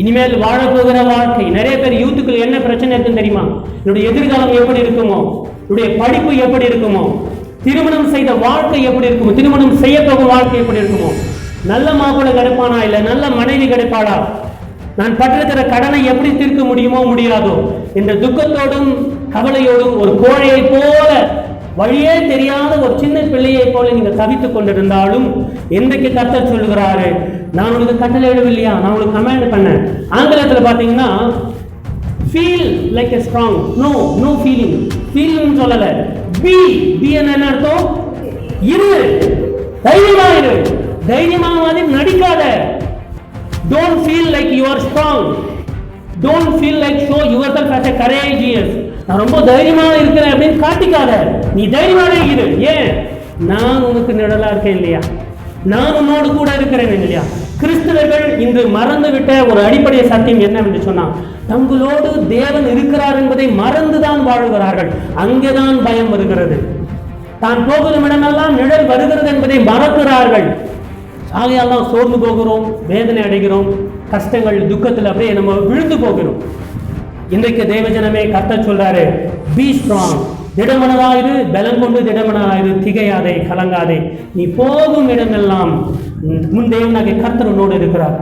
இனிமேல் வாழப்போகிற வாழ்க்கை. நிறைய பேர் யூத்துக்குள்ள என்ன பிரச்சனை இருக்குன்னு தெரியுமா? என்னுடைய எதிர்காலம் எப்படி இருக்குமோ, என்னுடைய படிப்பு எப்படி இருக்குமோ, திருமணம் செய்த வாழ்க்கை எப்படி இருக்குமோ, திருமணம் செய்ய போகும் வாழ்க்கை எப்படி இருக்குமோ, நல்ல மாப்பிள்ளை கிடைப்பானா, இல்லை நல்ல மனைவி கிடைப்பாளா, நான் பட்டிருக்கிற கடனை எப்படி தீர்க்க முடியுமோ முடியாதோ என்ற துக்கத்தோடும் கவலையோடும் ஒரு கோழையை போல, வழியே தெரியாத ஒரு சின்ன பிள்ளையை போல நீங்க தவித்துக் கொண்டிருந்தாலும், என்றைக்கு கர்த்தர் சொல்லுகிறாரு, நான் உனக்கு கட்டளை இடவில்லையா, நான் உனக்கு கமாண்ட் பண்ணேன். ஆங்கிலத்தில் பார்த்தீங்கன்னா feel like a strong, no feeling, feeling சொல்லல, be என்ன அர்த்தம்? இரு, தைரியமா இரு, தைரியமா மாதிரி நடிக்காத. Don't feel like you are strong, don't feel like show yourself as a courageous, நான் ரொம்ப தைரியமா இருக்கிறேன் அப்படின்னு காட்டிக்காத. நீ தைரியமாவே இரு. ஏன்? நான் உனக்கு நிழலா இருக்கேன் இல்லையா, நான் உன்னோடு கூட இருக்கிறேன் இல்லையா. கிறிஸ்தவர்கள் இன்று மறந்துவிட்ட ஒரு அடிப்படை சத்தியம் என்னவென்று சொன்னால், தங்களோடு தேவன் இருக்கிறார் என்பதை மறந்துதான் வாழுகிறார்கள். அங்கேதான் பயம் வருகிறது. தான் போகும் இடமெல்லாம் நிழல் வருகிறது என்பதை மறக்கிறார்கள். ஆகையால் தான் சோர்ந்து போகிறோம், வேதனை அடைகிறோம், கஷ்டங்கள் துக்கத்தில் அப்படியே நம்ம விழுந்து போகிறோம். இன்றைக்கு தேவஜனமே கர்த்தர் சொல்றாரு, பி ஸ்ட்ராங், திடமனதாயிரு, பலம் கொண்டு திடமனதாயிரு, திகையாதே, கலங்காதே, நீ போகும் இடமெல்லாம் முன் தேவனாகிய கர்த்தர் உன்னோடு இருக்கிறார்.